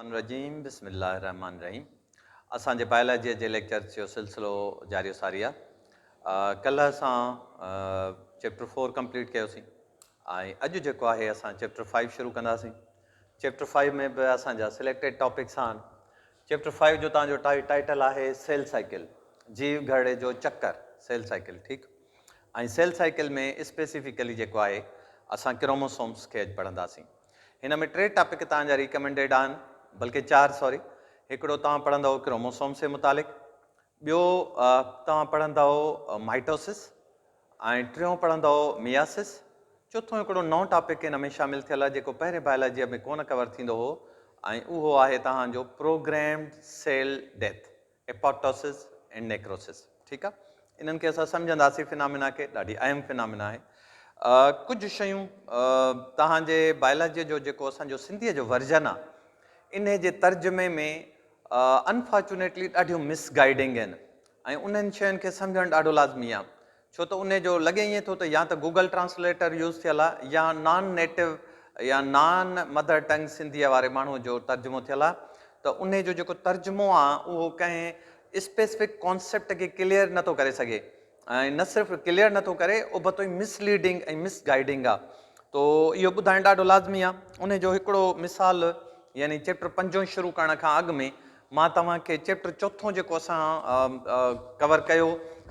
रजीम बिस्मिल्लाहिर्रहमानिर्रहीम। असांजे बायोलॉजी जे लेक्चर जो सिलसिलो जारी सारी आहे। कल्ह असां चैप्टर 4 कंप्लीट कयोसीं ऐं अॼु जेको आहे असां चैप्टर 5 शुरू कंदासीं। चैप्टर 5 में बि असांजा सिलेक्टेड टॉपिक्स आहिनि। चैप्टर 5 जो तव्हांजो टाइटल आहे सेल साइकिल, जीव घड़े जो चक्कर, सेल साइकिल। ठीकु। ऐं सेल साइकिल में स्पेसिफिकली जेको आहे असां क्रोमोसोम्स खे अॼु पढ़ंदासीं। हिन में 3 टॉपिक तव्हांजा रिकमेंडेड आहिनि, बल्कि 4 सॉरी। हिकिड़ो तव्हां पढ़ंदव क्रोमोसोम से मुतालिक़, ॿियो तव्हां पढ़ंदव माइटोसिस, ऐं टियों पढ़ंदव मियासिस। चौथों हिकिड़ो नओं टॉपिक हिन में शामिलु थियल आहे जेको पहिरें बायोलॉजीअ में कोन कवर थींदो हो, ऐं उहो आहे तव्हांजो programmed cell death, apoptosis and necrosis. ठीकु आहे। इन्हनि खे असां सम्झंदासीं फिनामिना खे, ॾाढी अहम फिनामिना आहे। कुझु शयूं तव्हांजे बायोलॉजीअ जो जेको असांजो सिंधीअ जो वर्जन आहे, इन जे तर्जुमे में अनफॉर्चुनेटली ॾाढियूं मिसगाइडिंग आहिनि, ऐं उन्हनि शयुनि खे सम्झणु ॾाढो लाज़मी आहे। छो त उन जो लॻे ईअं थो त या त गूगल ट्रांसलेटर यूज़ थियल आहे या नॉन नेटिव या नॉन मदर टंग सिंधीअ वारे माण्हूअ जो तर्जुमो थियल आहे। त उन जो जेको तर्जुमो आहे उहो कंहिं स्पेसिफिक कॉन्सेप्ट खे क्लियर नथो करे सघे, ऐं न सिर्फ़ु क्लियर नथो करे, उबतो ई मिसलीडिंग ऐं मिसगाइडिंग आहे। तो इहो ॿुधाइणु ॾाढो लाज़मी आहे। उन जो हिकिड़ो मिसाल, यानी चैप्टर 5 शुरू करण खां अॻु में मां तव्हांखे चैप्टर 4 जेको असां कवर कयो,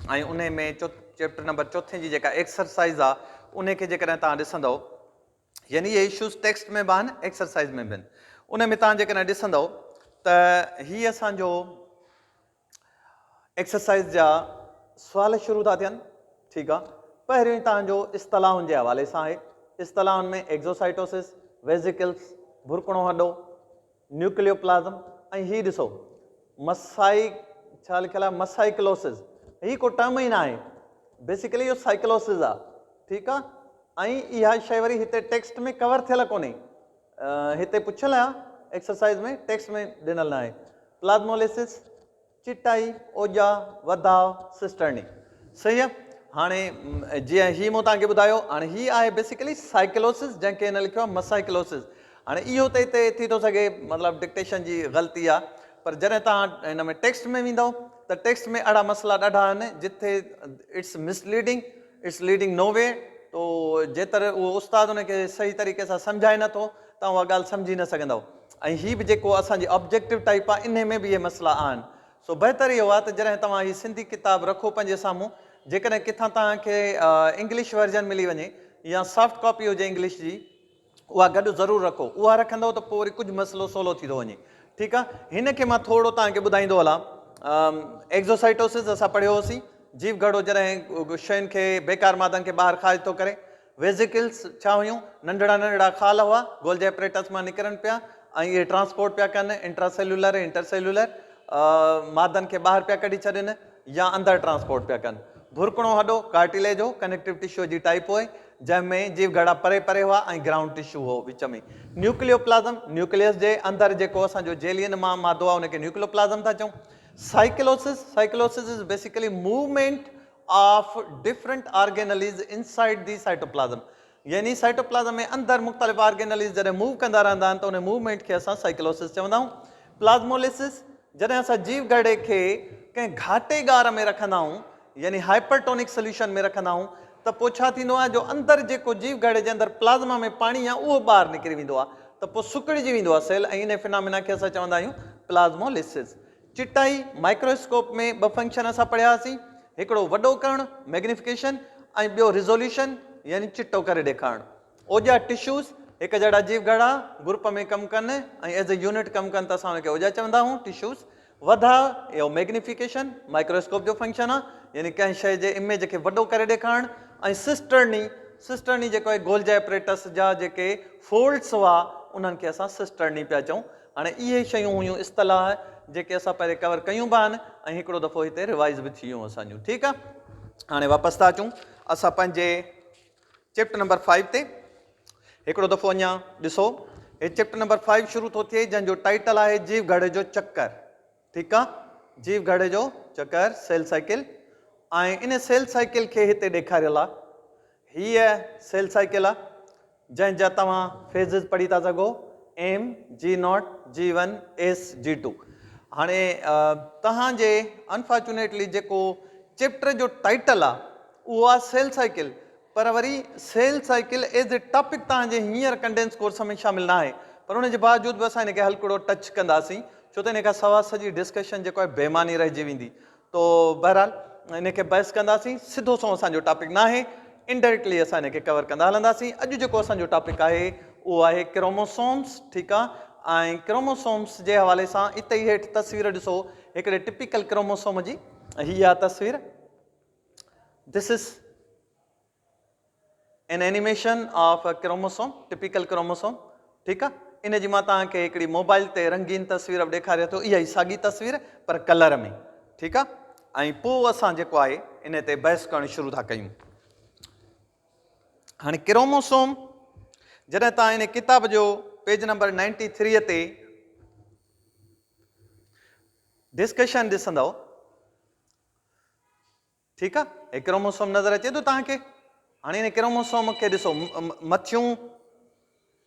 ऐं उन में चैप्टर नंबर 4 जी जेका एक्सरसाइज़ आहे उनखे जेकॾहिं तव्हां ॾिसंदव, यानी इहे इशूज़ टेक्स्ट में बि आहिनि, एक्सरसाइज़ में बि आहिनि। उन में तव्हां जेकॾहिं ॾिसंदव त हीअ असांजो एक्सरसाइज़ जा सुवाल शुरू था थियनि। ठीकु आहे। पहिरियों ई तव्हांजो इस्तलाहुनि जे हवाले सां आहे। इस्तलाहुनि में एक्ज़ोसाइटोसिस, वेज़िकल्स, भुरकणो हॾो, न्यूक्लियोप्लाज़म, ऐं हीअ ॾिसो छा लिखियलु आहे, मसाइक्लोसिस। हीअ को टर्म ई न आहे, बेसिकली इहो साइक्लोसिस आहे। ठीकु आहे। ऐं इहा शइ वरी हिते टेक्स्ट में कवर थियल कोन्हे, हिते पुछियल आहे एक्सरसाइज़ में, टेक्स्ट में ॾिनल न आहे। प्लाज़्मोलिसिस, चिटाई, ओजा, वधाव, सिस्टर्नी। सही आहे। हाणे जीअं हीअ मूं तव्हांखे ॿुधायो, हाणे हीअ आहे बेसिकली साइक्लोसिस, जंहिंखे हिन लिखियो आहे मसाइक्लोसिस। हाणे इहो त हिते थी थो सघे मतिलबु डिक्टेशन जी ग़लती आहे, पर जॾहिं तव्हां हिन में टेक्स्ट में वेंदव त टेक्स्ट में अहिड़ा मसइला ॾाढा आहिनि जिथे इट्स मिसलीडिंग, इट्स लीडिंग नो वे। तो जेतर उहो उस्ताद उनखे सही तरीक़े सां सम्झाए नथो, तव्हां उहा ॻाल्हि सम्झी न सघंदव। ऐं हीअ बि जेको असांजी ऑब्जेक्टिव टाइप आहे, इन में बि इहे मसइला आहिनि। सो बहितर इहो आहे त जॾहिं तव्हां हीअ सिंधी किताब रखो पंहिंजे साम्हूं, जेकॾहिं किथां तव्हांखे इंग्लिश वर्जन मिली वञे या सॉफ्ट कॉपी हुजे इंग्लिश जी, उहा गॾु ज़रूरु रखो। उहा रखंदव त पोइ वरी कुझु मसइलो सवलो थी थो वञे। ठीकु आहे। हिन खे मां थोरो तव्हांखे ॿुधाईंदो हलां। एक्ज़ोसाइटोसिस असां पढ़ियो होसीं, जीव घड़ो जॾहिं शयुनि खे, बेकार मादनि खे ॿाहिरि ख़ारिज थो करे। वेज़िकल्स छा हुयूं, नंढड़ा नंढड़ा खाल हुआ, गोल्जी एपरेटस मां निकिरनि पिया, ऐं इहे ट्रांसपोर्ट पिया कनि इंट्रासेल्युलर इंटरसेल्युलर, मादनि खे ॿाहिरि पिया कढी छॾनि या अंदरि ट्रांसपोर्ट पिया कनि। भुरकणो हॾो कार्टिलेज हो, कनेक्टिव टिश्यू जी टाइप हुई, जंहिंमें जीव घड़ा परे परे हुआ ऐं ग्राउंड टिश्यू हो विच में। न्यूक्लियोप्लाज़म, न्यूक्लियस जे अंदरि जेको असांजो जेलियन मां मादो आहे उनखे न्यूक्लियोप्लाज़म था चऊं। Cyclosis, cyclosis is basically movement of different organelles inside the cytoplasm. यानी साइटोप्लाज़म में अंदरि मुख़्तलिफ़ ऑर्गेनलीज़ जॾहिं मूव कंदा रहंदा आहिनि त उन मूवमेंट खे असां साइक्लोसिस चवंदा आहियूं। प्लाज़्मोलिसिस, जॾहिं असां जीव घड़े खे कंहिं घाटे गार में रखंदा आहियूं, यानी हाइपरटोनिक सोल्यूशन में रखंदा आहियूं, त पोइ छा थींदो आहे, जो अंदरि जेको जीव घड़े जे अंदरि प्लाज़्मा में पाणी आहे उहो ॿाहिरि निकिरी वेंदो आहे, त पोइ सुकिड़िजी वेंदो आहे सेल, ऐं इन फिनामिना खे असां चवंदा आहियूं प्लाज़्मोलिसिस। चिटाई, माइक्रोस्कोप में 2 फंक्शन असां पढ़ियासीं, हिकिड़ो वॾो करणु मैग्निफिकेशन, ऐं ॿियो रिज़ोल्यूशन, यानी चिटो करे ॾेखारणु। ओजा टिश्यूज़, हिकु जहिड़ा जीव घड़ा ग्रुप में कमु कनि ऐं एज़ ए यूनिट कमु कनि त असां हुनखे ओजा चवंदा आहियूं, टिश्यूज़। वधाव, इहो मैग्निफिकेशन माइक्रोस्कोप जो फंक्शन आहे, यानी कंहिं शइ जे इमेज खे वॾो करे ॾेखारणु। ऐं सिस्टर्नी, सिस्टर्नी जेको आहे गोल्जी एपरेटस जा जेके फोल्ड्स हुआ उन्हनि खे असां सिस्टर्नी पिया चऊं। हाणे इहे शयूं हुयूं इस्तलाह जेके असां पहिरें कवर कयूं बि आहिनि, ऐं हिकिड़ो दफ़ो हिते रिवाइज़ बि थी वियूं असांजूं। ठीकु आहे। हाणे वापसि था अचूं असां पंहिंजे चैप्टर नंबर 5 ते। हिकिड़ो दफ़ो अञा ॾिसो, हे चैप्टर नंबर 5 शुरू थो थिए, जंहिंजो टाइटल आहे जीव घड़े जो चक्कर। ठीकु आहे। जीव घड़े जो चक्कर, सेल साइकिल। ऐं इन सेल साइकिल खे हिते ॾेखारियल आहे। हीअ सेल साइकिल आहे जंहिंजा तव्हां फेज़िस पढ़ी था सघो, M G0 G1 S G2 हाणे तव्हांजे अनफॉर्चुनेटली जेको चैप्टर जो टाइटल आहे उहो आहे सेल साइकिल, पर वरी cell cycle as a topic तव्हांजे हींअर कंडेंस कोर्स में शामिल न आहे, पर उनजे बावजूद बि असां हिनखे हल्को टच कंदासीं छो त हिन खां सवाइ सॼी डिस्कशन जेको आहे बेमानी रहिजी वेंदी। तो बहरहाल हिनखे बहस कंदासीं, सिधो सो असांजो टॉपिक न आहे, इनडायरेक्टली असां हिनखे कवर कंदा हलंदासीं। अॼु जेको असांजो टॉपिक आहे उहो आहे क्रोमोसोम्स, ठीकु आहे। ऐं क्रोमोसोम्स जे हवाले सां इते ई हेठि तस्वीर ॾिसो हिकिड़े टिपिकल क्रोमोसोम जी, हीअ आहे तस्वीर। This is an animation of a chromosome, typical chromosome, ठीकु आहे। इन जी मां तव्हांखे हिकिड़ी मोबाइल ते रंगीन तस्वीर बि ॾेखारियां थो, इहा ई साॻी तस्वीर पर कलर में, ठीकु आहे। ऐं पोइ असां जेको आहे इन ते बहस करणु शुरू था कयूं। हाणे क्रोमोसोम जॾहिं तव्हां इन किताब जो पेज नंबर 93 ते डिस्कशन ॾिसंदव, ठीकु आहे, हे क्रोमोसोम नज़र अचे थो तव्हांखे। हाणे इन क्रोमोसोम खे ॾिसो,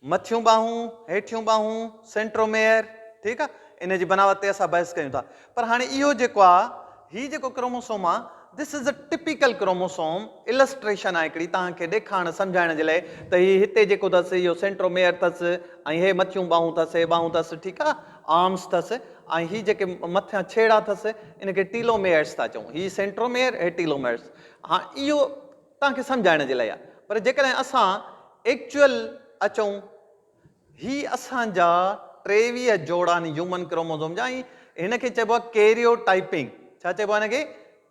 मथियूं ॿाहूं, हेठियूं ॿाहूं, सेंट्रोमेयर, ठीकु आहे। इन जी बनावट ते असां बहस कयूं था, पर हाणे इहो जेको आहे, हीउ जेको क्रोमोसोम आहे, this is a typical chromosome. Illustration आहे हिकिड़ी तव्हांखे ॾेखारणु सम्झाइण जे लाइ त हीउ हिते जेको अथसि इहो सेंट्रोमेयर अथसि, ऐं हे मथियूं ॿाहूं अथसि, हे ॿाहूं अथसि, ठीकु आहे, आर्म्स अथसि, ऐं हीउ जेके मथियां छेड़ा अथसि इनखे टीलोमेयर्स था चऊं। हीउ सेंट्रोमेयर, हे टीलोमेयर्स। हा, इहो तव्हांखे सम्झाइण जे लाइ आहे, पर जेकॾहिं असां एक्चुअल अचूं, ही असांजा 23 जोड़ा आहिनि ह्यूमन क्रोमोसोम जा, ऐं हिनखे चइबो आहे कैरियोटाइपिंग। छा चइबो आहे हिनखे?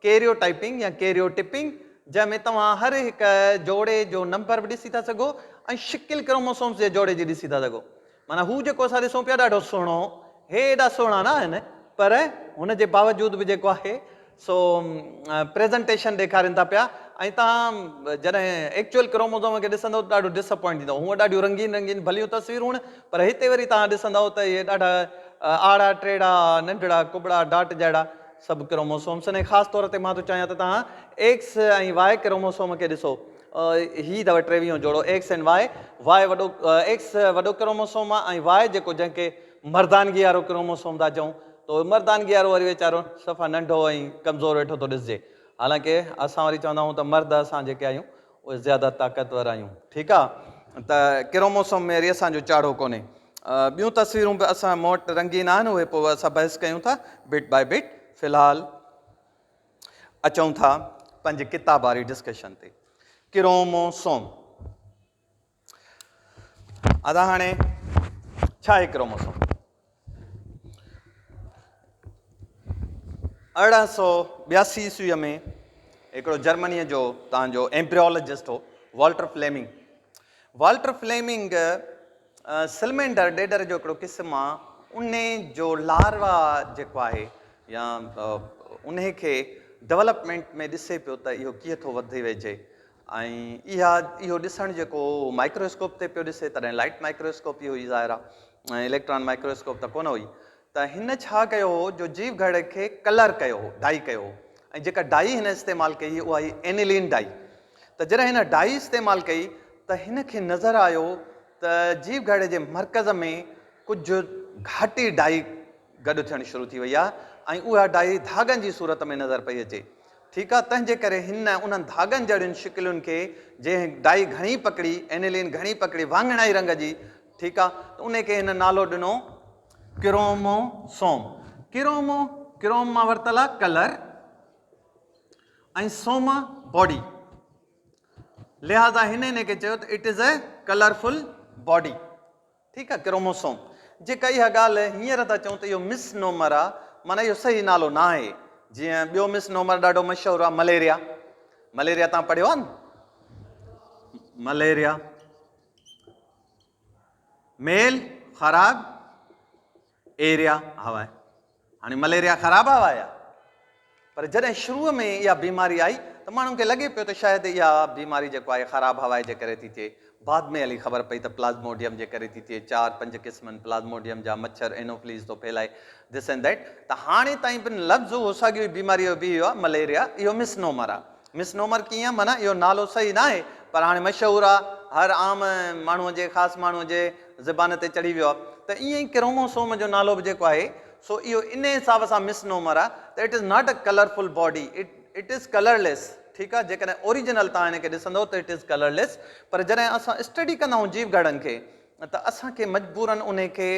कैरियोटाइपिंग या कैरियोटिपिंग, जंहिंमें तव्हां हर हिकु जोड़े जो नंबर बि ॾिसी था सघो ऐं शिकिल क्रोमोसोम्स जे जोड़े जी ॾिसी था सघो। माना हू जेको असां ॾिसूं पिया ॾाढो सुहिणो, हे एॾा सुहिणा न आहिनि, पर हुन जे बावजूद बि जेको आहे सो प्रेज़ेंटेशन ॾेखारीनि था पिया। ऐं तव्हां जॾहिं एक्चुअल क्रोमोसोम खे ॾिसंदव त ॾाढो डिसअपॉइंट थींदव। हूअं ॾाढियूं रंगीन रंगीन भलियूं तस्वीरूं आहिनि, पर हिते वरी तव्हां ॾिसंदव त इहे ॾाढा आड़ा टेड़ा, नंढड़ा कुबड़ा डाट जहिड़ा सभु क्रोमोसोम्स आहिनि। ख़ासि तौर ते मां थो चाहियां त तव्हां एक्स ऐं वाई क्रोमोसोम खे ॾिसो। हीअ अथव 23 जोड़ो, एक्स एंड वाई। वॾो एक्स वॾो क्रोमोसोम आहे, ऐं वाई जेको जंहिंखे मर्दानगी वारो क्रोमोसोम था चऊं, त मर्दानगी वारो वरी वीचारो सफ़ा नंढो ऐं कमज़ोर वेठो थो ॾिसिजे। हालांकि असां वरी चवंदा आहियूं त मर्द असां जेके आहियूं उहे ज़्यादा ताक़तवर आहियूं, ठीकु आहे। त क्रोमोसोम में वरी असांजो चाढ़ो कोन्हे। ॿियूं तस्वीरूं बि असां मूं वटि रंगीन आहिनि, उहे पोइ असां बहस कयूं था बिट बाय बिट। फ़िलहालु अचूं था पंहिंजी किताब वारी डिस्कशन ते। क्रोमोसोम अदा हाणे छा आहे क्रोमोसोम? 1882 ईस्वीअ में हिकिड़ो जर्मनीअ जो तव्हांजो एम्ब्रियोलॉजिस्ट हो, वॉल्टर फ्लेमिंग। वॉल्टर फ्लेमिंग सिलमेंडर ॾेडर जो हिकिड़ो क़िस्म आहे, उन जो लार्वा जेको आहे या उन खे डेवलपमेंट में ॾिसे पियो त इहो कीअं थो वधी वेझे। ऐं इहो ॾिसणु जेको माइक्रोस्कोप ते पियो ॾिसे, तॾहिं लाइट माइक्रोस्कोप इहो ई ज़ाहिर आहे, ऐं इलेक्ट्रॉन माइक्रोस्कोप त कोन हुई। त हिन छा कयो हो, जो जीव घड़ खे कलर कयो हो, डाई कयो हो। ऐं जेका डाई हिन इस्तेमालु कई उहा हुई एनिलीन डाई। त जॾहिं हिन डाई इस्तेमालु कई त हिन खे नज़र आयो त जीव घड़ जे मर्कज़ में कुझु घाटी डाई गॾु थियणु शुरू थी वई आहे, ऐं उहा डाई धागनि जी सूरत में नज़र पई अचे, ठीकु आहे। तंहिंजे करे हिन उन्हनि धागनि जहिड़ियुनि शिकिलुनि खे, जंहिं डाई घणी पकड़ी, एनिलीन घणी पकड़ी वाङणाई रंग जी, ठीकु आहे, त उन खे हिन नालो ॾिनो क्रोमोसोम। क्रोम मां वरितल आहे कलर, ऐं सोम बॉडी, लिहाज़ा हिन खे चयो त it is a colourful body, ठीकु आहे, क्रोमोसोम। जेका इहा ॻाल्हि हींअर था चऊं त इहो मिसनोमर आहे, माना इहो सही नालो न आहे। जीअं ॿियो मिसनोमर ॾाढो मशहूरु आहे, मलेरिया। मलेरिया तव्हां पढ़ियो आहे न? मलेरिया मेल ख़राब एरिया हवा आहे। हाणे मलेरिया ख़राबु हवा आहे, पर जॾहिं शुरूअ में इहा बीमारी आई त माण्हुनि खे लॻे पियो त शायदि इहा बीमारी जेको आहे ख़राबु हवा जे करे थी थिए। बाद में हली ख़बर पई त प्लाज़्मोडियम जे करे थी थिए। 4-5 क़िस्मनि प्लाज़्मोडियम जा मच्छर एनोफ्लीज़ थो फैलाए, दिस एंड दैट। त हाणे ताईं बि लफ़्ज़ उहो साॻियो बीमारी जो बि इहो आहे मलेरिया। इहो मिसनोमर आहे। मिसनोमर कीअं, माना इहो नालो सही न आहे, पर हाणे मशहूरु आहे, हर आम माण्हूअ जे, ख़ासि माण्हूअ जे ज़बान ते चढ़ी वियो आहे। त ईअं ई क्रोमोसोम जो नालो बि जेको आहे सो इहो इन हिसाब सां मिसनोमर आहे त it is not a colourful body, it is colourless. ठीकु आहे, जेकॾहिं ओरिजिनल तव्हां हिनखे ॾिसंदो त इट इज़ कलरलेस। पर जॾहिं असां स्टडी कंदा आहियूं जीव घड़नि खे त असांखे मजबूरन उनखे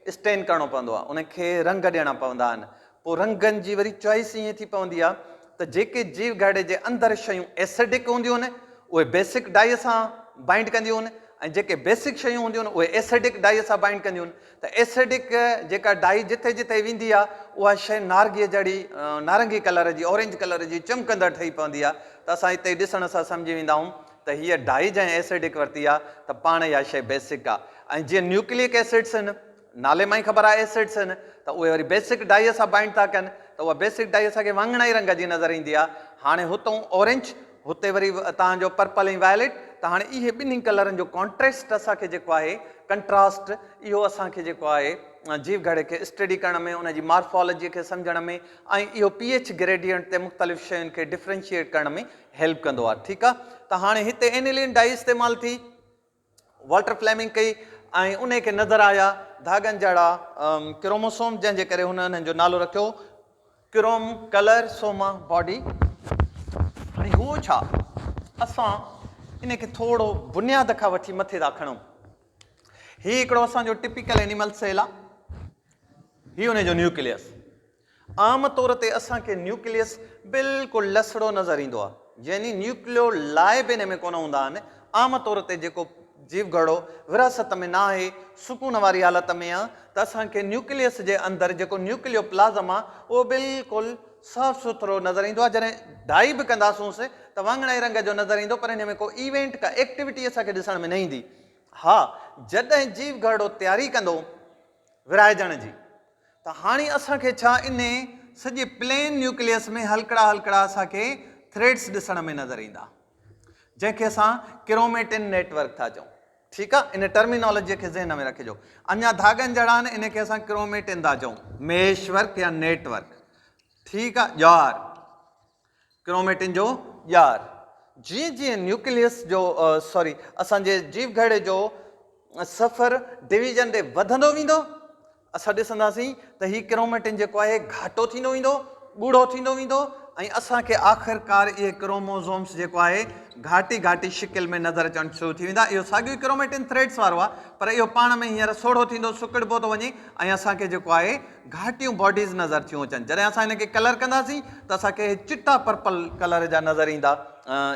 स्टेन करणो पवंदो आहे, उनखे रंग ॾियणा पवंदा आहिनि। पोइ रंगनि जी वरी चॉइस ईअं थी पवंदी आहे त जेके जीव घड़े जे अंदरि शयूं एसिडिक हूंदियूं आहिनि उहे बेसिक डाई सां बाइंड कंदियूं आहिनि, ऐं जेके बेसिक शयूं हूंदियूं आहिनि उहे एसिडिक डाई सां बाइंड कंदियूं आहिनि। त एसिडिक जेका डाई जिथे जिथे वेंदी आहे उहा शइ नारंगीअ जहिड़ी नारंगी कलर जी, ऑरेंज कलर जी चमकंदड़ ठही पवंदी आहे। त असां हिते ॾिसण सां सम्झी वेंदा आहियूं त हीअ डाई जंहिं एसिडिक वरिती आहे त पाण इहा शइ बेसिक आहे। ऐं जीअं न्यूक्लिक एसिड्स आहिनि, नाले मां ई ख़बर आहे एसिड्स आहिनि, त उहे वरी बेसिक डाईअ सां बाइंड था कनि, त उहा बेसिक डाई असांखे वाङणाई रंग जी नज़र ईंदी आहे। हाणे हुतां ऑरेंज, हुते वरी तव्हांजो पर्पल ऐं वायलेट, त हाणे इहे ॿिन्ही कलरनि जो कॉन्ट्रास्ट असांखे जेको आहे कंट्रास्ट, इहो असांखे जेको आहे जीव घड़े खे स्टडी करण में, उनजी मॉर्फोलॉजीअ खे सम्झण में, ऐं इहो pH ग्रेडियंट ते मुख़्तलिफ़ शयुनि खे डिफ्रेंशिएट करण में हेल्प कंदो आहे। ठीकु आहे, त हाणे हिते एनिलिन डाई इस्तेमालु थी, वाटर फ्लेमिंग कई, ऐं उन खे नज़र आया धागनि जहिड़ा क्रोमोसोम, जंहिंजे करे हुननि जो नालो रखियो क्रोम कलर सोमा बॉडी। हाणे उहो छा, असां इनखे थोरो बुनियाद खां वठी मथे था खणूं। हीउ हिकिड़ो असांजो टिपिकल एनिमल सेल आहे, हीउ हुनजो न्यूक्लियस। आम तौर ते असांखे न्यूक्लियस बिल्कुलु लसड़ो नज़र ईंदो आहे, यानी न्यूक्लियो लाइ बि हिन में कोन हूंदा आहिनि। आम तौर ते जेको जीव घड़ो विरासत में न आहे, सुकून वारी हालत में आहे, त असांखे न्यूक्लियस जे अंदरि जेको न्यूक्लियो प्लाज़म आहे उहो बिल्कुलु साफ़ सुथरो नज़र ईंदो आहे। जॾहिं डाई बि कंदासूंसि त वाङणाई रंग जो नज़र ईंदो, पर हिन में को इवेंट का एक्टिविटी असांखे ॾिसण में न ईंदी। हा, जॾहिं जीव घड़ो तयारी कंदो विराइजण जी, त हाणे असांखे छा इन सॼे प्लेन न्यूक्लियस में हलकड़ा हलकड़ा असांखे थ्रेड्स ॾिसण में नज़र ईंदा, जंहिंखे असां क्रोमेटिन नेटवर्क था चऊं। ठीकु आहे, इन टर्मिनोलॉजीअ खे ज़हन में रखिजो। अञा धागनि जहिड़ा आहिनि, इनखे असां क्रोमेटिन था चऊं, मेशवर्क या नेटवर्क। ठीकु आहे, ॼार, क्रोमेटिन जो ॼार। जीअं जीअं न्यूक्लियस जो सॉरी असांजे जीव घड़े जो सफ़र डिवीजन ॾे वधंदो वेंदो, असां ॾिसंदासीं त हीउ क्रोमेटिन जेको आहे घाटो थींदो वेंदो, ॻूढ़ो थींदो वेंदो, ऐं असांखे आख़िरकार इहे क्रोमोज़ोम्स जेको आहे घाटी घाटी शिकिल में नज़र अचणु शुरू थी वेंदा। इहो साॻियो ई क्रोमेटिन थ्रेड्स वारो आहे, पर इहो पाण में हींअर सोढ़ो थींदो, सुकिड़िबो थो वञे, ऐं असांखे जेको आहे घाटियूं बॉडीज़ नज़र थियूं अचनि। जॾहिं असां हिनखे कलर कंदासीं त असांखे चिटा पर्पल कलर जा नज़र ईंदा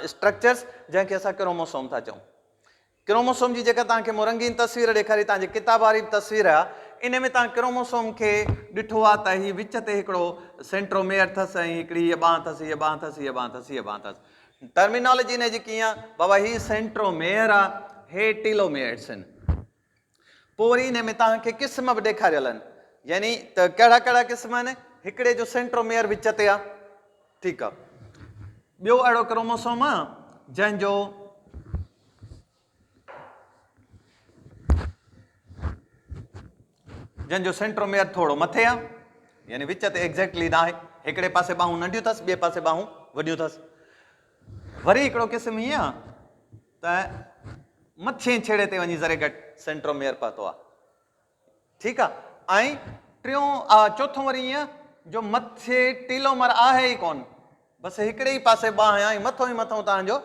स्ट्रक्चर्स, जंहिंखे असां क्रोमोसोम था चऊं। क्रोमोसोम जी जेका तव्हांखे मूं रंगीन तस्वीर ॾेखारी, तव्हांजी किताब वारी तस्वीर आहे, इन में तव्हां क्रोमोसोम खे ॾिठो आहे त हीउ विच ते हिकिड़ो सेंट्रोमेयर अथसि, ऐं हिकिड़ी हीअ ॿांह अथसि, हीअ ॿांह अथसि, हीअ ॿांह अथसि, हीअ ॿांह अथसि। टर्मिनोलॉजी हिन जी कीअं आहे बाबा, हीउ सेंट्रोमेयर आहे, हे टीलोमेयर्स आहिनि। पोइ वरी हिन में तव्हांखे क़िस्म बि ॾेखारियल आहिनि, यानी त कहिड़ा कहिड़ा क़िस्म आहिनि। हिकिड़े जो सेंट्रोमेयर विच ते आहे, ठीकु आहे। ॿियो अहिड़ो क्रोमोसोम आहे जंहिंजो सेंट्रोमेयर थोरो मथे आहे, यानी विच ते एग्ज़ैक्टली न आहे। हिकिड़े पासे ॿाहूं नंढियूं अथसि, ॿिए पासे ॿाहूं वॾियूं अथसि। वरी हिकिड़ो क़िस्म हीअं आहे त मथे छेड़े ते वञी ज़रे घटि सेंट्रोमेयर पहुतो आहे, ठीकु आहे। ऐं चोथों वरी ईअं जो मथे टीलोमर आहे ई कोन, बसि हिकिड़े ई पासे ॿांह आहे, ऐं मथों ई मथों तव्हांजो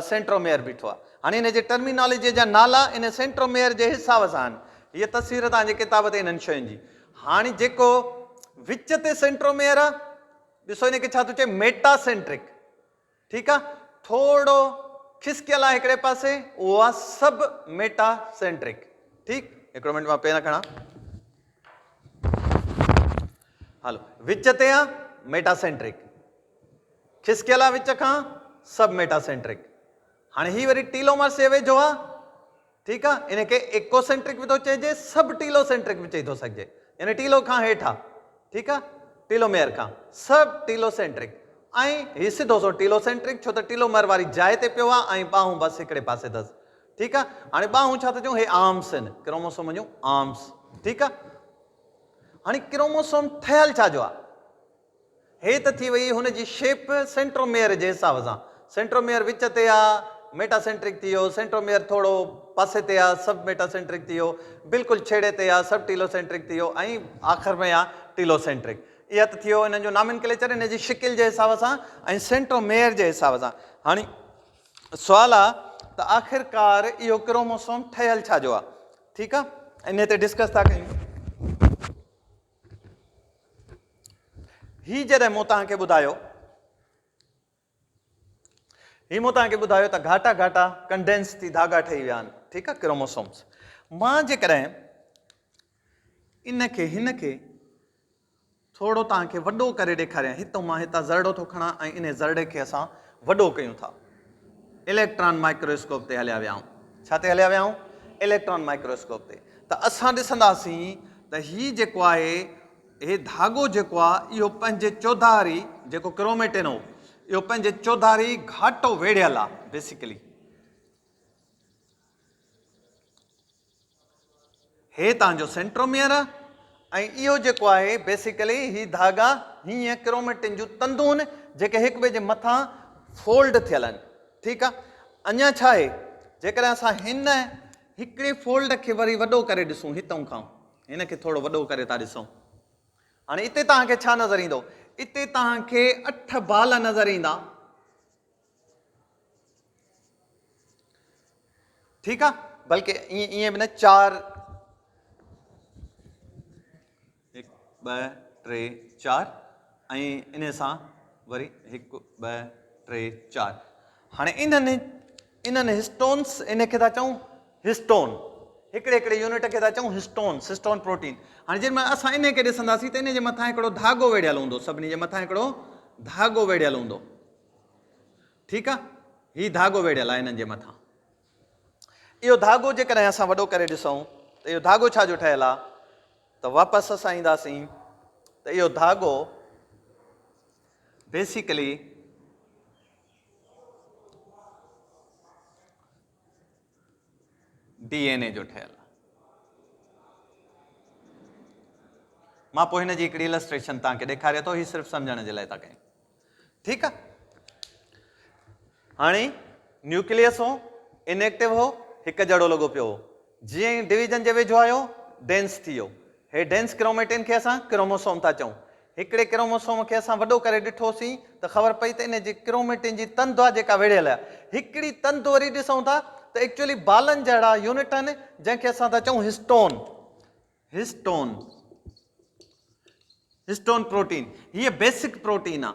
सेंट्रोमेयर बीठो आहे। हाणे हिन जे टर्मिनोलॉजीअ जा नाला इन सेंट्रोमेयर जे हिसाब सां आहिनि। हीअ तस्वीर तव्हांजी किताब ते इन्हनि शयुनि जी। हाणे जेको विच ते सेंट्रोमेयर आहे, ॾिसो हिनखे छा थो चए, मेटासेंट्रिक। ठीकु आहे, थोरो खिसकियल आहे हिकिड़े पासे, उहो आहे सब मेटासेंट्रिक। ठीकु, हिकिड़ो मिंट मां पेन खणा। हलो, विच ते आहे मेटासेंट्रिक, खिसकियल आहे विच खां सब मेटासेंट्रिक। हाणे ही वरी टीलोमर से वेझो आहे, ठीकु आहे, इनखे एकोसेंट्रिक बि थो चइजे, सब टीलोसेंट्रिक बि चई थो सघिजे, यानी टीलो खां हेठि आहे, ठीकु आहे, टीलोमेयर खां सब टीलोसेंट्रिक। ऐं हीउ सिधो सो टीलोसेंट्रिक, छो त टीलोमर वारी जाइ ते पियो आहे, ऐं ॿाहूं बसि हिकिड़े पासे अथसि। ठीकु आहे, हाणे ॿाहूं छा था चऊं, हे आर्म्स आहिनि, क्रोमोसोम जूं आर्म्स। ठीकु आहे, हाणे क्रोमोसोम ठहियल छा जो आहे, हे त थी वई हुनजी शेप सेंट्रोमेयर जे हिसाब सां। सेंट्रोमेयर विच ते आहे, मेटासेंट्रिक थी वियो, सेंट्रोमियर थोड़ो पासे ते आहे, सब मेटासेंट्रिक थी वियो, बिल्कुलु छेड़े ते आहे, सब टीलोसेंट्रिक थी वियो, ऐं आख़िर में आहे टीलोसेंट्रिक। इहा त थी वियो हिननि जो नॉमेनक्लेचर, हिन जी शिकिल जे हिसाब सां ऐं सेंट्रोमेयर जे हिसाब सां। हाणे सुवाल आहे त आख़िरकार इहो क्रोमोसोम ठहियल छाजो आहे? ठीकु आहे, इन ते डिस्कस था कयूं। ही जॾहिं मूं तव्हांखे ॿुधायो, त घाटा घाटा कंडेंस थी धागा ठही विया आहिनि, ठीकु आहे, क्रोमोसोम्स। मां जेकॾहिं इनखे हिनखे थोरो तव्हांखे वॾो करे ॾेखारियां, हितां मां हितां ज़रड़ो थो खणा ऐं इन ज़रड़े खे असां वॾो कयूं था, इलेक्ट्रॉन माइक्रोस्कोप ते हलिया विया आहियूं। छा ते हलिया विया आहियूं? इलेक्ट्रॉन माइक्रोस्कोप ते। त असां ॾिसंदासीं त हीउ जेको आहे, हे धागो जेको आहे, इहो पंहिंजे चौधारी जेको क्रोमेटिन हो, इहो पंहिंजे चौधारी घाटो वेढ़ियल आहे बेसिकली। हे तव्हांजो सेंट्रोमियर आहे, ऐं इहो जेको आहे बेसिकली ही धागा हीअं क्रोमेटिन जूं तंदूं आहिनि जेके हिक ॿिए जे मथां फोल्ड थियल आहिनि, ठीकु आहे। अञा छा आहे, जेकॾहिं असां हिन हिकिड़े फोल्ड खे वरी वॾो करे ॾिसूं, हितां खां हिनखे थोरो वॾो करे था ॾिसूं, हाणे इते तव्हांखे छा नज़र ईंदो? इते तव्हांखे 8 बाल नज़र ईंदा, ठीकु आहे, बल्कि ईअं बि न, 4 1 2 3 4 ऐं इन सां वरी 1 2 3 4। हाणे इन्हनि हिस्टोन्स, इनखे था चऊं हिस्टोन, हिकिड़े हिकिड़े यूनिट खे था चऊं हिस्टोन्स, हिस्टोन प्रोटीन। हाणे जेॾीमहिल असां इनखे ॾिसंदासीं त इन जे मथां हिकिड़ो धागो वेढ़ियल हूंदो, सभिनी जे मथां हिकिड़ो धागो वेढ़ियल हूंदो, ठीकु आहे, हीउ धागो वेढ़ियल आहे हिननि जे मथां। इहो धागो जेकॾहिं असां वॾो करे ॾिसूं त इहो धागो छाजो ठहियल आहे? त वापसि असां ईंदासीं त इहो धागो बेसिकली DNA जो ठहियल आहे। मां पोइ हिन जी हिकिड़ी इलस्ट्रेशन तव्हांखे ॾेखारियां थो, हीउ सिर्फ़ु सम्झण जे लाइ था कयूं, ठीकु आहे। हाणे न्यूक्लियस हो, इनएक्टिव हो, हिकु जहिड़ो लॻो पियो हो, जीअं ई डिवीजन जे वेझो आयो डेंस थी वियो। हे डेंस क्रोमेटिन खे असां क्रोमोसोम था चऊं। हिकिड़े क्रोमोसोम खे असां वॾो करे ॾिठोसीं त ख़बर पई त इन जी क्रोमेटिन जी तंद आहे जेका वेढ़ियल आहे। हिकिड़ी तंद वरी ॾिसूं था त एक्चुअली बालनि जहिड़ा यूनिट आहिनि जंहिंखे असां था चऊं हिस्टोन, हिस्टोन, हिस्टोन प्रोटीन। हीअ बेसिक प्रोटीन आहे।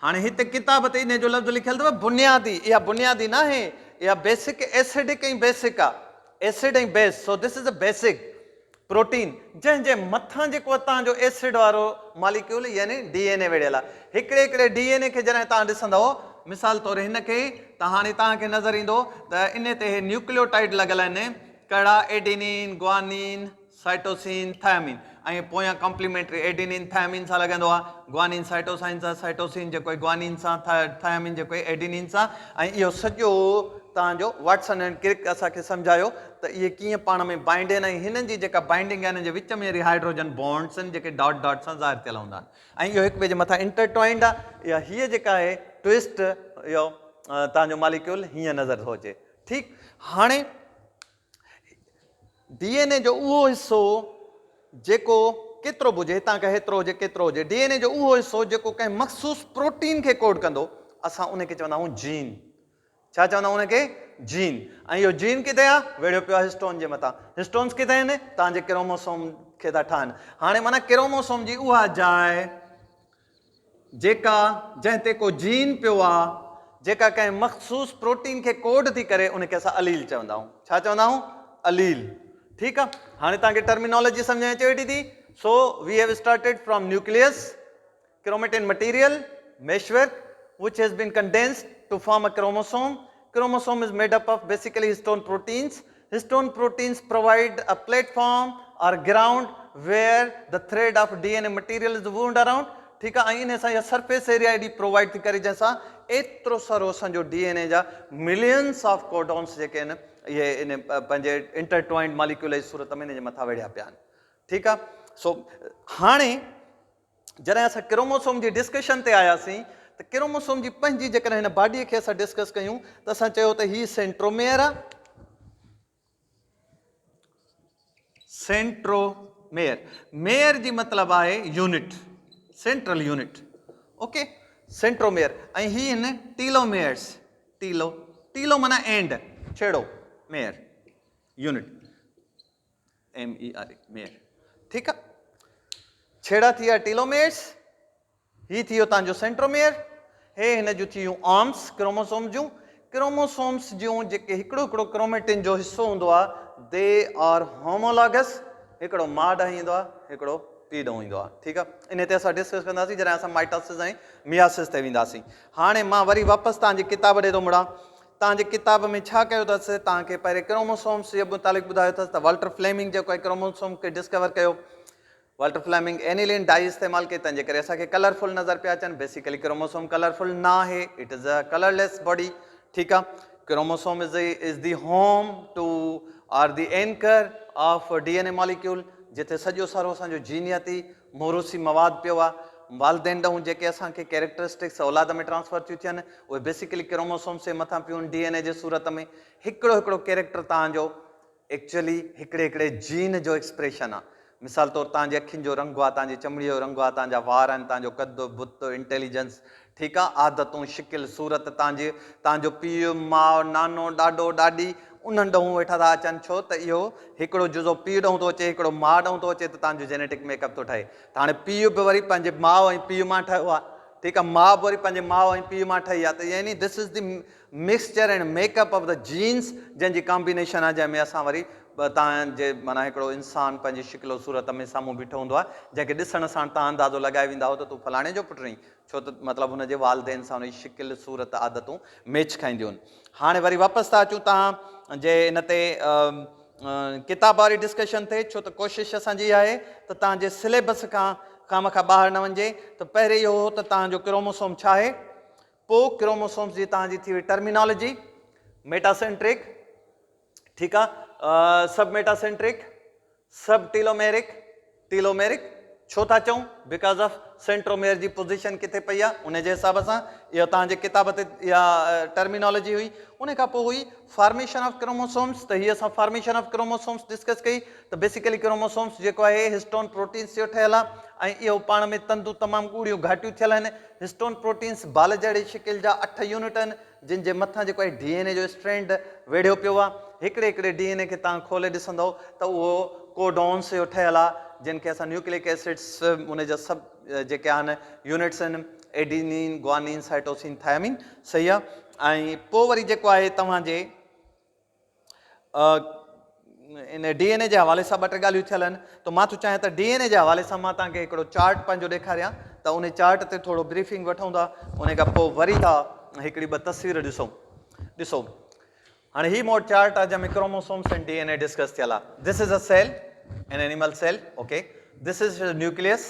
हाणे हिते किताब ते इन जो लफ़्ज़ लिखियल अथव बुनियादी, इहा बुनियादी न आहे, इहा बेसिक एसिडिक ऐं बेसिक आहे, एसिड ऐं base. So this is a basic protein जंहिंजे मथां जेको तव्हांजो एसिड वारो मालिक्यूल यानी DNA वेढ़ियल आहे। हिकिड़े हिकिड़े DNA खे जॾहिं तव्हां ॾिसंदव, मिसाल तौरु हिनखे त हाणे तव्हांखे नज़र ईंदो त इन ते हे न्यूक्लियोटाइड लॻल आहिनि, कहिड़ा? एडिनिन, ग्वानिन, साइटोसिन, थायमिन, ऐं पोयां कॉम्प्लीमेंट्री एडिनिन थायमिन सां लॻंदो आहे, ग्वानिन साइटोसाइन सां, साइटोसिन जेको आहे ग्वानिन सां, थायमिन जेको आहे एडिनिन सां। ऐं इहो सॼो तव्हांजो वाटसन एंड क्रिक असांखे सम्झायो त इहे कीअं पाण में बाइंड आहिनि, ऐं हिननि जी जेका बाइंडिंग आहे हिननि जे विच में वरी हाइड्रोजन बॉन्ड्स आहिनि जेके डॉट डॉट सां ज़ाहिर थियल हूंदा आहिनि, ऐं इहो हिक ॿिए जे मथां इंटरट्वाइंड आहे। या हीअ जेका आहे ट्विस्ट, इहो तव्हांजो मालिक्यूल हीअं नज़र थो अचे, ठीकु। हाणे DNA जो उहो हिसो जेको केतिरो बि हुजे, हितां खां हेतिरो हुजे केतिरो हुजे, DNA जो उहो हिसो जेको कंहिं मख़सूस प्रोटीन खे कोड कंदो, असां उनखे चवंदा आहियूं जीन। छा चवंदा आहियूं उनखे? जीन। ऐं इहो जीन किथे आहे? वेढ़ियो पियो आहे हिस्टोन जे मथां। हिस्टोन्स किथे आहिनि? तव्हांजे क्रोमोसोम खे था ठाहिनि। हाणे माना क्रोमोसोम जी उहा जाइ जेका जंहिं ते को जीन पियो आहे, जेका कंहिं मख़सूस प्रोटीन खे कोड थी करे, उनखे असां अलील चवंदा आहियूं। छा चवंदा आहियूं? अलील, ठीकु आहे। हाणे तव्हांखे टर्मिनोलॉजी सम्झ में अचे वेठी थी। So we have started from nucleus, chromatin material, meshwork, which has been condensed to form a chromosome. Chromosome is made up of basically histone proteins. Histone proteins provide a platform or ground where the thread of DNA material is wound around. ठीक है, इन सां या surface area एडी provide थी करे जैसा एतिरो सारो असांजो DNA जा मिलियंस ऑफ कोडॉन्स जेके आहिनि इहे इन पंहिंजे इंटरट्वाइंड मॉलिक्यूल जी सूरत में इन जे मथां वेढ़िया पिया आहिनि। ठीकु आहे। सो हाणे जॾहिं असां क्रोमोसोम जी डिस्कशन ते आयासीं त त क्रोमोसोम जी पंहिंजी जेकॾहिं हिन बॉडीअ खे असां डिस्कस कयूं त असां चयो त हीउ सेंट्रोमेयर आहे, सेंट्रोमेयर, मेयर जी मतिलबु आहे unit, central unit, okay, centromere. ऐं ही आहिनि टीलोमेयर्स, टीलो, टीलो माना एंड, छेड़ो, मेयर, यूनिट, MER, मेयर, ठीकु आहे। छेड़ा थी विया टीलोमेयर्स, ही थी वियो तव्हांजो सेंट्रोमेयर, हे हिन जूं थियूं आर्म्स क्रोमोसोम जूं। क्रोमोसोम्स जूं जेके हिकिड़ो हिकिड़ो क्रोमेटिन जो हिसो हूंदो आहे, दे आर होमोलॉगस, हिकिड़ो माउ ॾांहुं ईंदो आहे, हिकिड़ो पीउ ॾांहुं ईंदो आहे, ठीकु आहे। इन ते असां डिस्कस कंदासीं जॾहिं असां माइटोसिस ऐं मियासिस ते वेंदासीं। हाणे मां वरी वापसि तव्हांजी किताब ॾे थो मुड़ां। तव्हांजी किताब में छा कयो अथसि, तव्हांखे पहिरें क्रोमोसोम्स जे मुतालिक़ ॿुधायो अथसि त वाल्टर फ्लेमिंग जेको आहे क्रोमोसोम खे डिस्कवर कयो। वाल्टर फ्लेमिंग एनिलिन डाई इस्तेमालु कई, तंहिंजे करे असांखे कलरफुल नज़र पिया अचनि। बेसिकली क्रोमोसोम कलरफुल न आहे, it is a colourless body, ठीकु आहे। Chromosome is the home to or the anchor of DNA molecule, जिथे सॼो सारो असांजो जीनियती मोरूसी मवाद पियो आहे। वालदेन ॾांहुं जेके असांखे कैरेक्टरिस्टिक्स औलाद में ट्रांसफर थियूं थियनि, उहे बेसिकली क्रोमोसोम्स जे मथां पियूं DNA जे सूरत में। हिकिड़ो हिकिड़ो कैरेक्टर तव्हांजो एक्चुअली हिकिड़े हिकिड़े जीन जो एक्सप्रेशन आहे। मिसाल तौरु तव्हांजे अखियुनि जो रंग आहे, तव्हांजी चमड़ीअ जो रंग आहे, तव्हांजा वार आहिनि, तव्हांजो कद बुत इंटेलिजेंस, ठीकु आहे, आदतूं शिकिल सूरत, तव्हांजो पीउ माउ नानो ॾाॾो ॾाॾी उन्हनि ॾांहुं वेठा था अचनि। छो त इहो हिकिड़ो जुज़ो पीउ ॾांहुं थो अचे, हिकिड़ो माउ ॾांहुं थो अचे, त तव्हांजो जेनेटिक मेकअप थो ठहे। त हाणे पीउ बि वरी पंहिंजे माउ ऐं पीउ मां ठहियो आहे, ठीकु आहे, माउ बि वरी पंहिंजे माउ ऐं पीउ मां ठही आहे। त यानी this is the mixture and makeup of the genes, जंहिंजी कॉम्बिनेशन आहे, जंहिंमें असां वरी तव्हांजे माना हिकिड़ो इंसानु पंहिंजी शिकिलो सूरत में साम्हूं बीठो हूंदो आहे, जंहिंखे ॾिसण सां तव्हां अंदाज़ो लॻाए वेंदा हो त तूं फलाणे जो पुटु रहीं, छो त मतिलबु हुनजे वालदेन सां हुनजी शिकिल सूरत आदतूं मैच खाईंदियूं आहिनि। हाणे वरी वापसि था अचूं तव्हां जे इन ते किताब वारी डिस्कशन थिए, छो त कोशिशि असांजी आहे त तव्हांजे सिलेबस खां ॿाहिरि न वञे। त पहिरें इहो हो त तव्हांजो क्रोमोसोम छा आहे, पोइ क्रोमोसोम्स जी तव्हांजी थी वई टर्मिनोलॉजी, मेटासेंट्रिक, ठीकु आहे, सब मेटासेंट्रिक, सब टीलोमेरिक, टीलोमेरिक छो था चऊं, बिकॉज ऑफ सेंट्रोमेयर जी पोजीशन किथे पई आहे, उन जे हिसाब सां इहो तव्हांजे किताब ते इहा टर्मिनोलॉजी हुई। उन खां पोइ हुई फॉर्मेशन ऑफ क्रोमोसोम्स, त हीअ असां फॉर्मेशन ऑफ क्रोमोसोम्स डिस्कस कई। त बेसिकली क्रोमोसोम्स जेको आहे हिस्टोन प्रोटीन्स जो ठहियल आहे, ऐं इहो पाण में तंतु तमामु ॻूढ़ियूं घाटियूं थियल आहिनि। हिस्टोन प्रोटीन्स बाल जहिड़ी शिकिल जा 8 यूनिट आहिनि, जिन जे मथां जेको आहे DNA जो स्ट्रैंड वेढ़ियो पियो आहे। हिकिड़े हिकिड़े DNA खे तव्हां खोले ॾिसंदव त उहो कोडोन्स जो ठहियल आहे, जिन खे असां न्यूक्लिक एसिड्स उन जा सभु जेके आहिनि यूनिट्स आहिनि, एडिनिन ग्वानिन साइटोसिन थायमिन, सही आहे। ऐं पोइ वरी जेको आहे तव्हांजे इन DNA जे हवाले सां 2-3 ॻाल्हियूं थियल आहिनि। त मां थो चाहियां त DNA जे हवाले सां मां तव्हांखे हिकिड़ो चार्ट पंहिंजो ॾेखारियां, त उन चार्ट ते थोरो ब्रीफिंग वठूं था, उन खां पोइ वरी था हिकिड़ी 2 तस्वीर ॾिसो। हाणे ही मोड चार्ट आहे जंहिंमें क्रोमोसोम्स एंड DNA डिस्कस थियल आहे। This is a cell, an animal cell, okay, this is nucleus,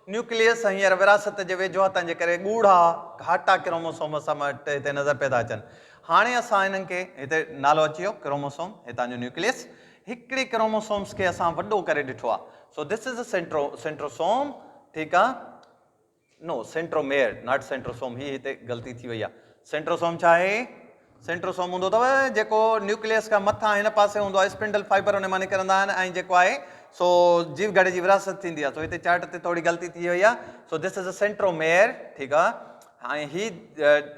nucleus हींअर विरासत जे वेझो आहे, तंहिंजे करे ॻूढ़ा घाटा क्रोमोसोम असां वटि हिते नज़र पिया था अचनि। हाणे असां हिननि खे, हिते नालो अची वियो क्रोमोसोम, हितां जो न्यूक्लियस, हिकिड़े क्रोमोसोम्स खे असां वॾो करे ॾिठो आहे। So this is a centrosome, ठीकु आहे, नो सेंट्रोमेयर नॉट सेंट्रोसोम, ही हिते ग़लती थी वई आहे। सेंट्रोसोम छा आहे, सेंट्रोसोम हूंदो अथव जेको न्यूक्लियस खां मथां हिन पासे हूंदो आहे, स्पिंडल फाइबर हुन मां निकिरंदा आहिनि, ऐं जेको आहे सो जीव गॾ जी विरासत थींदी आहे। सो हिते चार्ट ते थोरी ग़लती थी वई आहे। So this is a centromere, ठीकु आहे। ऐं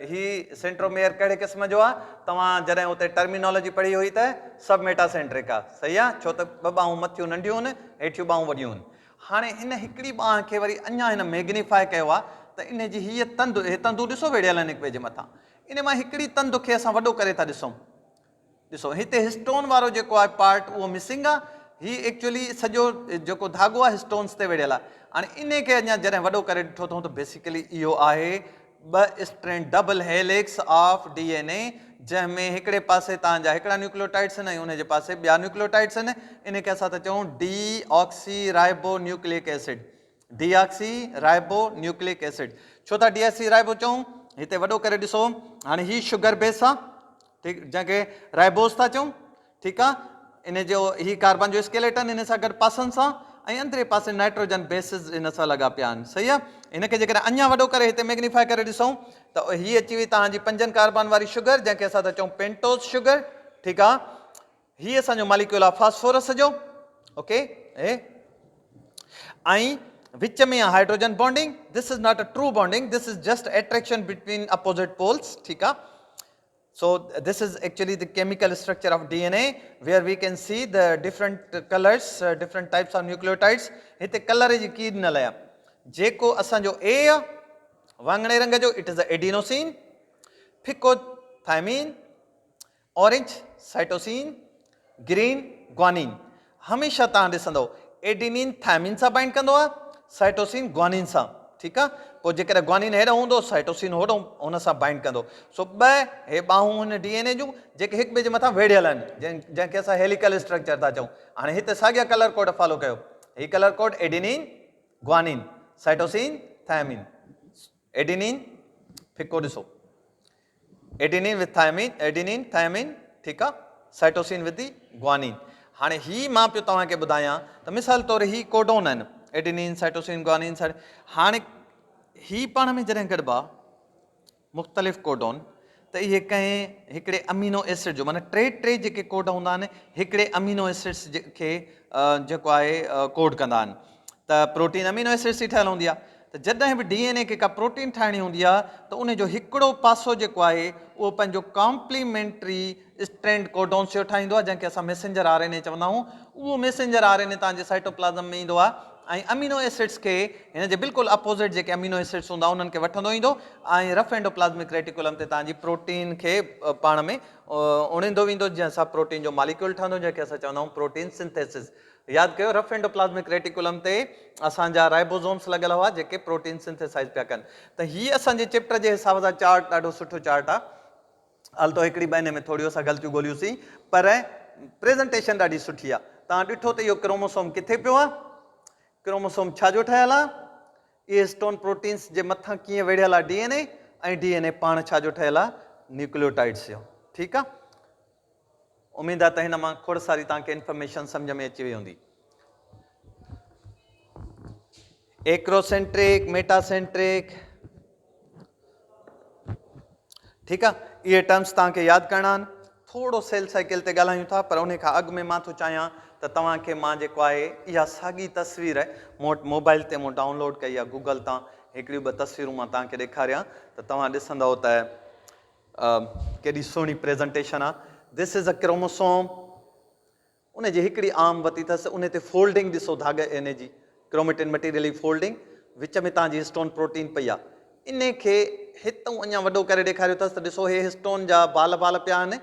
ही सेंट्रोमेयर कहिड़े क़िस्म जो आहे, तव्हां जॾहिं हुते टर्मिनोलॉजी पढ़ी हुई त सब मेटासेंट्रिक आहे, सही आहे, छो त 2 ॿाहूं मथियूं नंढियूं आहिनि, हेठियूं ॿाहूं वॾियूं आहिनि। हाणे हिन हिकिड़ी ॿाह खे वरी अञा हिन मैग्नीफाई कयो आहे, त इन जी हीअ तंदु, हे तंदू ॾिसो वेड़ियल आहिनि हिक ॿिए जे मथां, इन मां हिकिड़ी तंदु खे असां वॾो करे था ॾिसो हिते हिस्टोन वारो जेको आहे पार्ट उहो मिसिंग आहे। ही एक्चुअली सॼो जेको धागो आहे हिस्टोन्स ते वेड़ियल आहे। हाणे इन खे अञा जॾहिं वॾो करे ॾिठो अथऊं त बेसिकली इहो आहे 2 strand double helix of DNA, जंहिंमें हिकिड़े पासे तव्हांजा हिकिड़ा न्यूक्लियोटाइड्स आहिनि ऐं उन जे पासे ॿिया न्यूक्लियोटाइड्स आहिनि। इन खे असां था चऊं deoxy ribo nucleic acid, deoxy ribo nucleic acid. छो था डीऑक्सी राइबो चऊं, हिते वॾो करे ॾिसो, हाणे ही शुगर बेस आहे, ठीकु, जंहिंखे राइबोस था चऊं, ठीकु आहे। इन जो ही कार्बन जो स्केलेटन इन सां गॾु पासनि सां, ऐं अंदरे पासे नाइट्रोजन बेसिस इन सां लॻा पिया आहिनि, सही आहे। हिनखे जेकॾहिं अञा वॾो करे हिते मैग्नीफाई करे ॾिसूं त हीअ अची वई तव्हांजी 5 कार्बन वारी शुगर, जंहिंखे असां था चऊं पेंटोज शुगर, ठीकु आहे। हीअ असांजो मॉलिक्यूल आहे फास्फोरस जो, ओके। ऐं विच में आहे hydrogen bonding. This is not a true bonding, this is just attraction between opposite poles, ठीकु आहे। So this is actually the chemical structure of DNA, where we can see the different colors, different types of nucleotides. हिते colour जी की न लया, जेको असांजो A आहे वाङणे रंग जो, इट इज़ अ एडिनोसिन, फिको thymine, orange cytosine, green guanine. हमेशा तव्हां ॾिसंदो एडिनिन थायमीन सां बाइंड कंदो आहे, साइटोसिन ग्वानिन सां, ठीकु आहे। पोइ जेकॾहिं ग्वानिन हेॾो हूंदो साइटोसिन होॾो हुन सां बाइंड कंदो। सो ॿ हे ॿाहूं हिन DNA जूं जेके हिक ॿिए जे मथां वेढ़ियल आहिनि, जंहिंखे असां हेलिकल स्ट्रक्चर था चऊं। हाणे हिते साॻिया कलर कोड फॉलो कयो, हीउ colour code adenine guanine, cytosine thymine, adenine फिको ॾिसो, adenine with thymine, adenine thymine, ठीकु आहे, साइटोसिन विथ दी ग्वानिन। हाणे ही मां पियो तव्हांखे ॿुधायां त मिसाल तौर ही कोडोन आहिनि, एडिनिन साइटोसिन ग्वानिन। हाणे ही पाण में जॾहिं गॾिबा मुख़्तलिफ़ कोडोन, त इहे कंहिं हिकिड़े अमीनो एसिड जो, माना टे जेके कोड हूंदा आहिनि हिकिड़े अमीनो एसिड्स खे जेको आहे कोड कंदा आहिनि। त प्रोटीन अमीनो एसिड्स जी ठहियल हूंदी आहे, त जॾहिं बि DNA खे का प्रोटीन ठाहिणी हूंदी आहे त उन जो हिकिड़ो पासो जेको आहे उहो पंहिंजो कॉम्प्लीमेंट्री स्ट्रैंड कोडोन्स जो ठाहींदो आहे, जंहिंखे असां मैसेंजर RNA चवंदा आहियूं। उहो मैसेंजर RNA तव्हांजे साइटोप्लाज़म में ईंदो आहे ऐं अमीनो एसिड्स खे हिन जे बिल्कुलु अपोज़िट जेके अमीनो एसिड्स हूंदा उन्हनि खे वठंदो ईंदो ऐं रफ एंडोप्लाज़मिक रेटिकुलम ते तव्हांजी प्रोटीन खे पाण में उणींदो वेंदो, जंहिंसां प्रोटीन जो मॉलिक्यूल ठहंदो, जंहिंखे असां चवंदा आहियूं प्रोटीन सिंथेसिस। यादि कयो, रफ एंडोप्लाज़मिक रेटिकुलम ते असांजा राइबोसोम्स लॻल हुआ जेके प्रोटीन सिंथेसाइज़ पिया कनि। त हीअ असांजे चैप्टर जे हिसाब सां चार्ट ॾाढो सुठो चार्ट आहे। हाल तो हिकिड़ी ॿ में थोरी असां ग़लतियूं ॻोल्हियूंसीं, पर प्रेज़ेंटेशन ॾाढी सुठी आहे। तव्हां ॾिठो त इहो क्रोमोसोम किथे पियो आहे, क्रोमोसोम छा जो ठहियल आहे, इहे स्टोन प्रोटीन्स जे मथां कीअं वेढ़ियल आहे DNA, ऐं DNA पाण छा जो ठहियल आहे, न्यूक्लियोटाइड्स जो, ठीकु आहे। उमेद आहे त हिन मां खोड़ सारी तव्हांखे इंफॉर्मेशन सम्झ में अची वई हूंदी। एक्रोसेंट्रिक, मेटासेंट्रिक, ठीकु आहे। इहे टर्म्स तव्हांखे यादि करणा आहिनि। थोरो सेल साइकिल ते ॻाल्हायूं था, पर उन खां अॻु में मां थो चाहियां त तव्हांखे मां जेको आहे इहा साॻी तस्वीर मोबाइल ते मूं डाउनलोड कई आहे गूगल तां, हिकिड़ियूं ॿ तस्वीरूं मां तव्हांखे ॾेखारियां त तव्हां ॾिसंदव त केॾी सुहिणी प्रेज़ेंटेशन आहे। दिस इज़ अ क्रोमोसोम, उन जी हिकिड़ी आर्म वती अथसि, उन ते फोल्डिंग ॾिसो धाॻ इन जी क्रोमेटिन मटीरियल जी फोल्डिंग, विच में तव्हांजी हिस्टोन प्रोटीन पई आहे। इन खे हितां अञा वॾो करे ॾेखारियो अथसि त ॾिसो हे हिस्टोन जा बाल पिया आहिनि,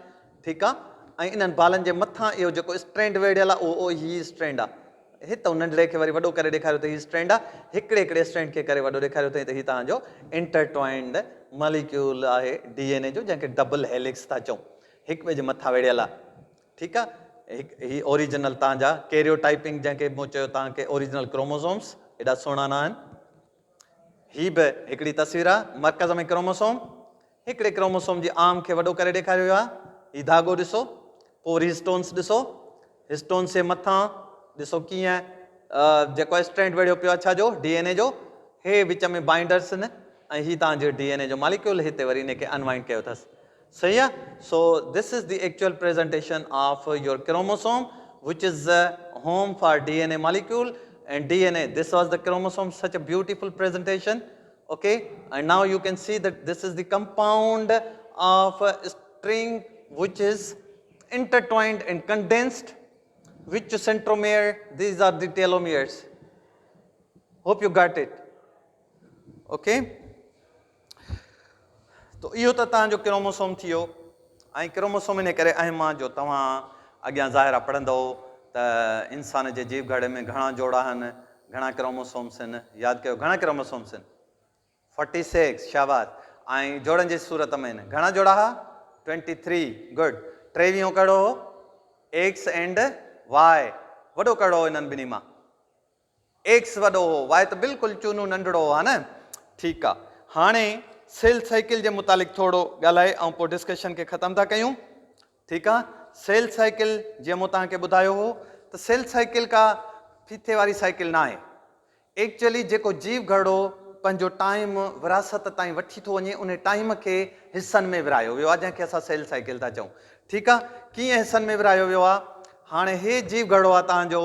ठीकु आहे। ऐं इन्हनि बालनि जे मथां इहो जेको स्ट्रैंड वेढ़ियल आहे उहो हीअ स्ट्रैंड आहे। हितां नंढड़े खे वरी वॾो करे ॾेखारियो त हीअ स्ट्रैंड आहे, हिकिड़े स्ट्रैंड खे करे वॾो ॾेखारियो अथई त हीअ तव्हांजो इंटरट्वाइंड मॉलिक्यूल आहे DNA जो, जंहिंखे डबल हेलिक्स था चऊं, हिक ॿिए जे मथां वेढ़ियल आहे, ठीकु आहे। हीअ ओरिजिनल तव्हांजा कैरियोटाइपिंग, जंहिंखे मूं चयो तव्हांखे ओरिजिनल क्रोमोसोम्स, एॾा सुहिणा न आहिनि। हीअ बि हिकिड़ी तस्वीर आहे, मर्कज़ में क्रोमोसोम, हिकिड़े क्रोमोसोम जी आर्म खे वॾो करे ॾेखारियो वियो आहे। हीउ धाॻो ॾिसो, पोइ हिस्टोन्स ॾिसो, हिस्टोन्स जे मथां ॾिसो कीअं जेको स्ट्रैंड वेढ़ियो पियो आहे छाजो, DNA जो, हे विच में बाइंडर्स आहिनि ऐं हीअ तव्हांजो DNA जो मॉलिक्यूल, हिते वरी हिनखे अनवाइंड कयो अथसि, सही आहे। So this is the actual presentation of your chromosome which is home for DNA molecule and DNA. This was the chromosome, such a beautiful presentation, okay. And now you can see that this is the compound of a string which is intertwined and condensed. Which centromere? These are the telomeres. Hope you got it, okay. तो इहो त तव्हांजो chromosome थी वियो। ऐं chromosome इन करे अहम आहे जो तव्हां अॻियां ज़ाहिर आहे पढ़ंदो त इंसान जे जीव घड़े में घणा जोड़ा आहिनि, घणा क्रोमोसोम्स आहिनि। यादि कयो घणा क्रोमोसोम्स आहिनि, 46, शाबाश। ऐं जोड़नि जी सूरत में आहिनि घणा जोड़ा हुआ, 23, गुड। 23 कहिड़ो हो, X एंड Y, वॾो कहिड़ो हो इन्हनि ॿिन्ही मां, X वॾो हो, Y त बिल्कुलु चूनो नंढड़ो हो, हा न, ठीकु आहे। हाणे सेल साइकिल जे मुतालिक़ थोरो ॻाल्हाए ऐं पोइ डिस्कशन खे ख़तमु था कयूं, ठीकु आहे। सेल साइकिल जीअं मूं तव्हांखे ॿुधायो हो त सेल साइकिल का फीथे वारी साइकिल ना आहे। एक्चुअली जेको जीव घड़ो पंहिंजो टाइम विरासत ताईं वठी थो वञे उन टाइम खे हिसनि में विरायो वियो आहे, जंहिंखे असां सेल साइकिल था चऊं। ठीकु आहे, कीअं हिसनि में विरायो वियो आहे? हाणे हे जीव घड़ो आहे तव्हांजो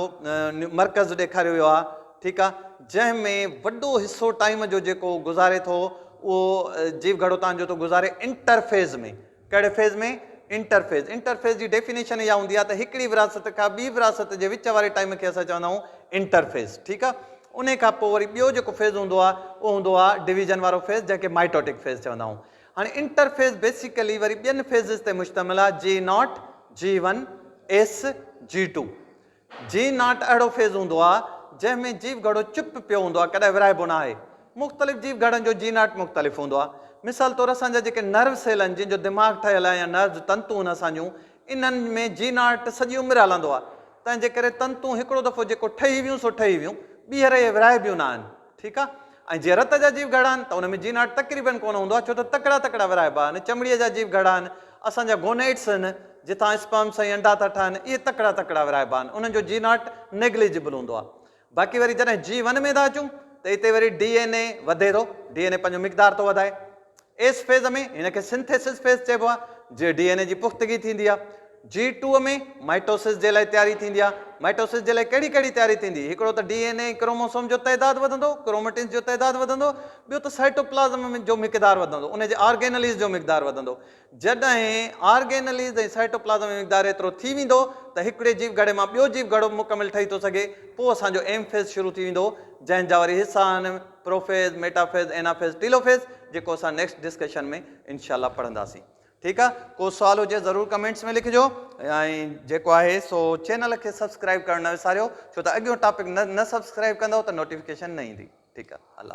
मर्कज़ ॾेखारियो वियो आहे। ठीकु आहे, जंहिंमें वॾो हिसो टाइम जो जेको गुज़ारे थो उहो जीव घड़ो तव्हांजो थो गुज़ारे इंटरफेज़ में। कहिड़े फेज़ में? इंटरफेज़। इंटरफेज़ जी डेफिनेशन इहा हूंदी आहे त हिकिड़ी विरासत खां ॿी विरासत जे विच वारे टाइम खे असां चवंदा आहियूं इंटरफेज़। ठीकु आहे, उन खां पोइ वरी ॿियो जेको फेज़ हूंदो आहे उहो हूंदो आहे डिवीजन वारो फेज़, जंहिंखे माइटोटिक फेज़ चवंदा आहियूं। हाणे इंटरफेज़ बेसिकली वरी ॿियनि फेज़िस ते मुश्तमिल आहे, G0, G1, S, G2। G0 अहिड़ो फेज़ हूंदो आहे जंहिंमें जीव घड़ो चुप पियो हूंदो आहे, कॾहिं विराइबो न आहे। मुख़्तलिफ़ जीव घड़नि जो G0 मुख़्तलिफ़ हूंदो आहे। मिसाल तौरु असांजा जेके नर्व सेल आहिनि, जंहिंजो दिमाग़ ठहियल आहे या नर्व तंतु आहिनि असांजूं, इन्हनि में G0 सॼी उमिरि हलंदो आहे। तंहिंजे करे तंतु हिकिड़ो दफ़ो जेको ठही वियूं सो ठही वियूं, ॿीहर इहे विराइबियूं न आहिनि। ठीकु आहे, ऐं जीअं रत जा जीव घड़ा आहिनि त उन में G0 तक़रीबन कोन हूंदो आहे, छो त तकिड़ा तकिड़ा विराइबा आहिनि। चमड़ीअ जा जीव घड़ा आहिनि, असांजा गोनेट्स आहिनि जिथां स्पर्म्स ऐं अंडा था ठहनि, इहे तकिड़ा तकिड़ा विराइबा आहिनि, उन्हनि जो G0 नेग्लिजिबल हूंदो आहे। बाक़ी वरी जॾहिं G1 में था अचूं त हिते वरी DNA वधे थो, DNA पंहिंजो मिक़दार थो वधाए। एस फेज़ में हिनखे सिंथेसिस फेज़ चइबो आहे, जीअं DNA जी पुख़्तगी थींदी आहे। G2 में माइटोसिस जे लाइ तयारी थींदी आहे। माइटोसिस जे लाइ कहिड़ी कहिड़ी तयारी थींदी? हिकिड़ो त DNA क्रोमोसोम जो तइदादु वधंदो, क्रोमेटिन्स जो तइदादु वधंदो, ॿियो त साइटोप्लाज़म जो मिक़दार वधंदो, उनजे ऑर्गेनलीज़ जो मिक़दार वधंदो। जॾहिं ऑर्गेनलीज़ ऐं साइटोप्लाज़म जो मिक़दार एतिरो थी वेंदो त हिकिड़े जीव घड़े मां ॿियो जीव घड़ो मुकमिल ठही थो सघे। पोइ असांजो एम फेज़ शुरू थी वेंदो, जंहिंजा वरी हिसा आहिनि प्रोफेज़, मेटाफेज़, एनाफेज़, टीलोफेज़, जेको असां नेक्स्ट डिस्कशन में इनशाला पढ़ंदासीं। ठीकु आहे, को सुवाल हुजे ज़रूरु कमेंट्स में लिखिजो, ऐं जेको आहे सो चैनल खे सब्सक्राइब करणु न विसारियो, छो त अॻियो टॉपिक न सब्सक्राइब कंदव त नोटिफिकेशन न ईंदी। ठीकु आहे, अल्लाह।